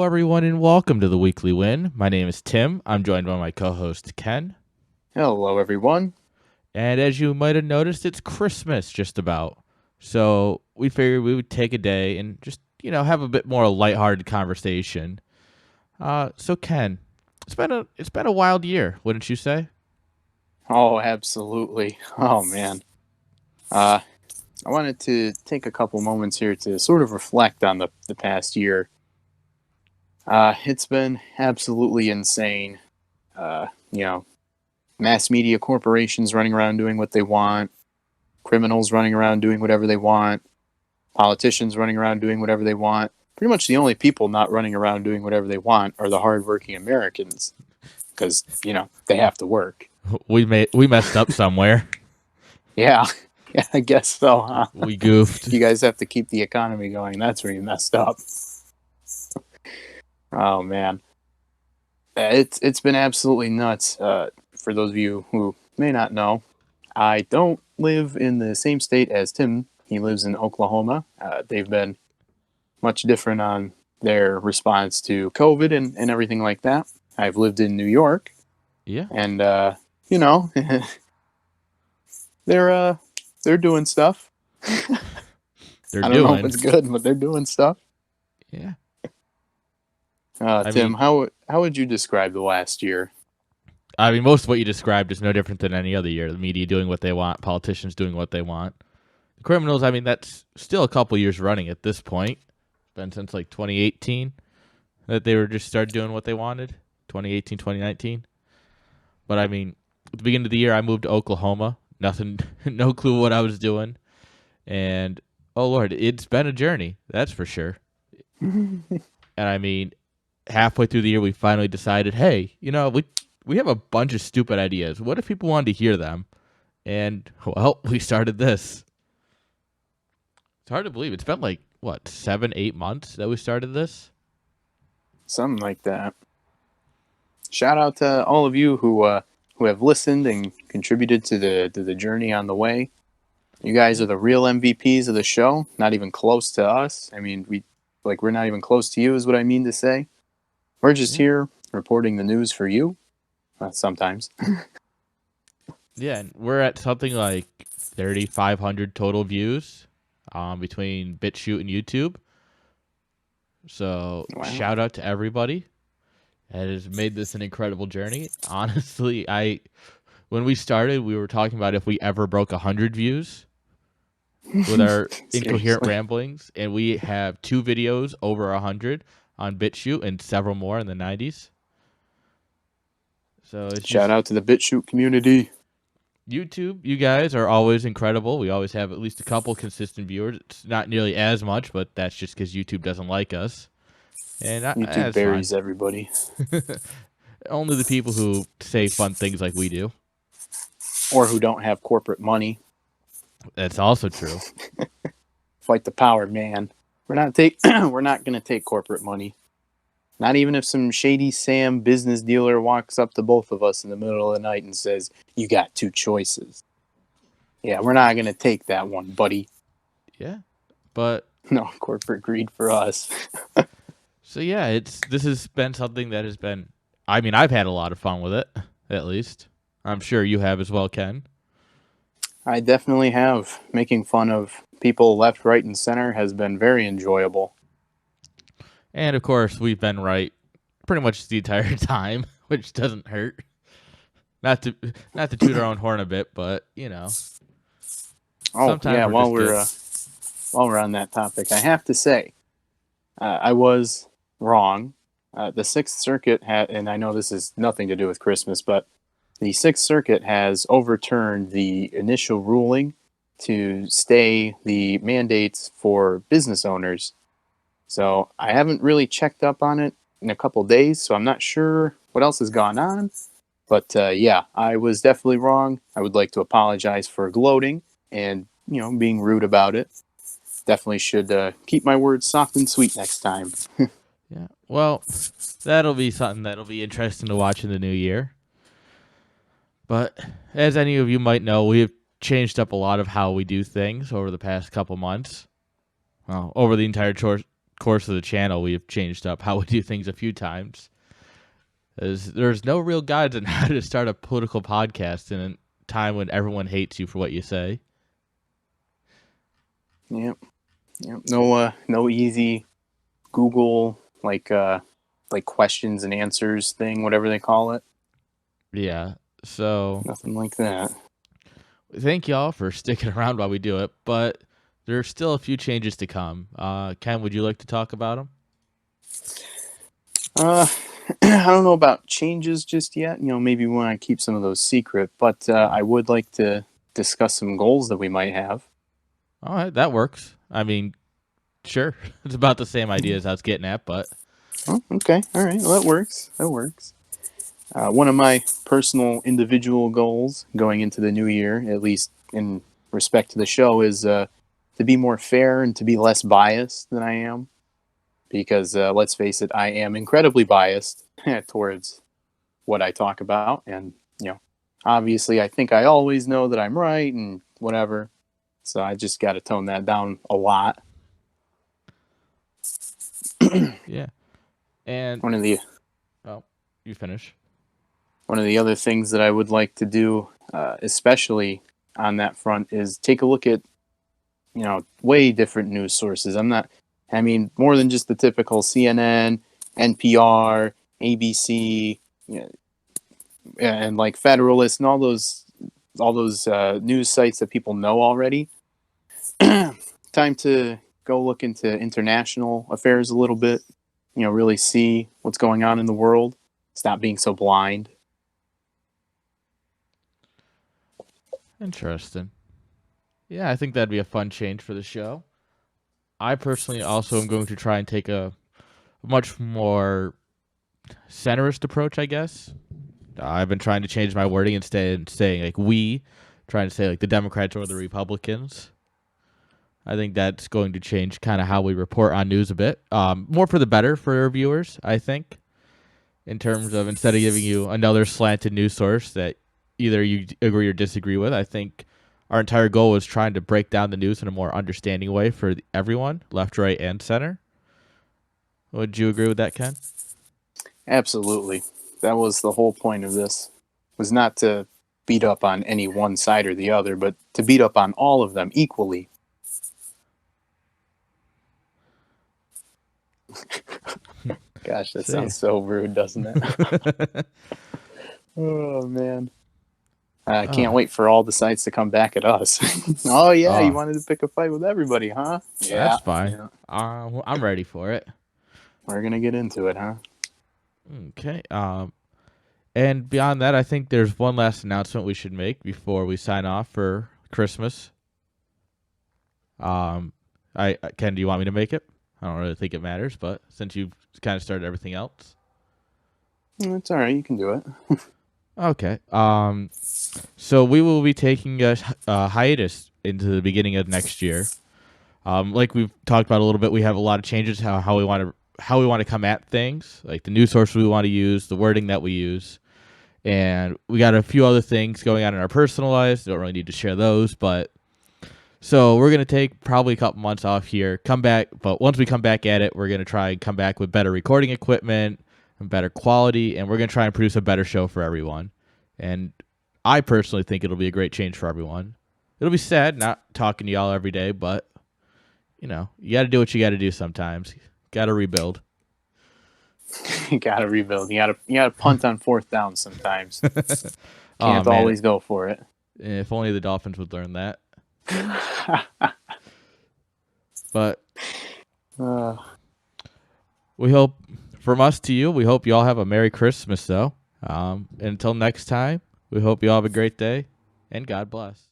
Hello, everyone, and welcome to the Weekly Win. My name is Tim. I'm joined by my co-host, Ken. Hello, everyone. And as you might have noticed, it's Christmas just about. So we figured we would take a day and just, have a bit more lighthearted conversation. So Ken, it's been a wild year, wouldn't you say? Oh, absolutely. Oh, man. I wanted to take a couple moments here to sort of reflect on the past year. It's been absolutely insane. Uh, you know, Mass media corporations running around doing what they want, criminals running around doing whatever they want, politicians running around doing whatever they want. Pretty much the only people not running around doing whatever they want are the hardworking Americans because, they have to work. We messed up somewhere. Yeah, yeah, I guess so, huh? We goofed. You guys have to keep the economy going. That's where you messed up. Oh man, it's been absolutely nuts. For those of you who may not know, I don't live in the same state as Tim. He lives in Oklahoma. They've been much different on their response to COVID and everything like that. I've lived in New York, Yeah, and you know, they're doing stuff. they're I don't know if doing. it's good, but they're doing stuff. Yeah. Tim, how would you describe the last year? Most of what you described is no different than any other year. The media doing what they want, politicians doing what they want. The criminals, that's still a couple years running at this point. It's been since like 2018 that they were just started doing what they wanted. 2018, 2019. But at the beginning of the year, I moved to Oklahoma. Nothing, no clue what I was doing. And, oh Lord, it's been a journey. That's for sure. And halfway through the year, we finally decided, hey, we have a bunch of stupid ideas. What if people wanted to hear them? And, well, we started this. It's hard to believe. It's been 7-8 months that we started this? Something like that. Shout out to all of you who have listened and contributed to the journey on the way. You guys are the real MVPs of the show. Not even close to us. We're not even close to you, is what I mean to say. We're just here reporting the news for you. Sometimes. Yeah, and we're at something like 3,500 total views between BitChute and YouTube. So Shout out to everybody. It has made this an incredible journey. Honestly, when we started, we were talking about if we ever broke 100 views with our incoherent ramblings, and we have 2 videos over 100 on BitChute and several more in the 90s. So shout out to the BitChute community. YouTube, you guys are always incredible. We always have at least a couple consistent viewers. It's not nearly as much, but that's just because YouTube doesn't like us. And YouTube buries everybody. Only the people who say fun things like we do. Or who don't have corporate money. That's also true. Fight the power, man. We're not going to take corporate money. Not even if some shady Sam business dealer walks up to both of us in the middle of the night and says, "You got 2 choices." Yeah, we're not going to take that one, buddy. Yeah, but no corporate greed for us. So yeah, this has been something that has been. I've had a lot of fun with it. At least I'm sure you have as well, Ken. I definitely have. Making fun of people left, right, and center has been very enjoyable. And of course, we've been right pretty much the entire time, which doesn't hurt. Not to toot our own horn a bit, but Oh yeah, while we're on that topic, I have to say, I was wrong. The Sixth Circuit and I know this has nothing to do with Christmas, but the Sixth Circuit has overturned the initial ruling to stay the mandates for business owners. So I haven't really checked up on it in a couple days, so I'm not sure what else has gone on. But yeah, I was definitely wrong. I would like to apologize for gloating and being rude about it. Definitely should keep my words soft and sweet next time. Yeah, well, that'll be something that'll be interesting to watch in the new year. But as any of you might know, we have changed up a lot of how we do things over the past couple months. Well, over the entire course of the channel, we've changed up how we do things a few times. There's no real guides on how to start a political podcast in a time when everyone hates you for what you say. Yep. No easy Google like questions and answers thing, whatever they call it. Yeah. So nothing like that. Thank y'all for sticking around while we do it, but there's still a few changes to come. Ken, would you like to talk about them? I don't know about changes just yet. Maybe we want to keep some of those secret, but I would like to discuss some goals that we might have. All right, that works. I mean, sure. It's about the same idea as I was getting at, but... Oh, okay. All right. Well, that works. One of my personal individual goals going into the new year, at least in respect to the show, is to be more fair and to be less biased than I am. Because let's face it, I am incredibly biased towards what I talk about. And, obviously I think I always know that I'm right and whatever. So I just got to tone that down a lot. Yeah. And you finish. One of the other things that I would like to do, especially on that front, is take a look at, way different news sources. More than just the typical CNN, NPR, ABC, and like Federalist and all those news sites that people know already. Time to go look into international affairs a little bit. Really see what's going on in the world. Stop being so blind. Interesting. Yeah, I think that'd be a fun change for the show. I personally also am going to try and take a much more centrist approach, I guess. I've been trying to change my wording instead of saying like we, trying to say like the Democrats or the Republicans. I think that's going to change kind of how we report on news a bit. More for the better for our viewers, I think, in terms of instead of giving you another slanted news source that either you agree or disagree with, I think our entire goal was trying to break down the news in a more understanding way for everyone, left, right, and center. Would you agree with that, Ken? Absolutely. That was the whole point of this, was not to beat up on any one side or the other, but to beat up on all of them equally. Gosh, that sounds so rude, doesn't it? Oh, man. I can't wait for all the sites to come back at us. Oh, yeah, you wanted to pick a fight with everybody, huh? Yeah, that's fine. Yeah. I'm ready for it. We're going to get into it, huh? Okay. And beyond that, I think there's one last announcement we should make before we sign off for Christmas. Ken, do you want me to make it? I don't really think it matters, but since you've kind of started everything else. It's all right. You can do it. Okay. So we will be taking a hiatus into the beginning of next year. Like we've talked about a little bit, we have a lot of changes how we want to come at things, like the news source we want to use, the wording that we use, and we got a few other things going on in our personal lives. Don't really need to share those, but so we're gonna take probably a couple months off here, come back, but once we come back at it, we're gonna try and come back with better recording equipment and better quality, and we're going to try and produce a better show for everyone. And I personally think it'll be a great change for everyone. It'll be sad not talking to y'all every day, but, you got to do what you got to do sometimes. Got to rebuild. You got to rebuild. You got to punt on fourth down sometimes. Can't always go for it. If only the Dolphins would learn that. But we hope... From us to you, we hope you all have a Merry Christmas, though. Until next time, we hope you all have a great day, and God bless.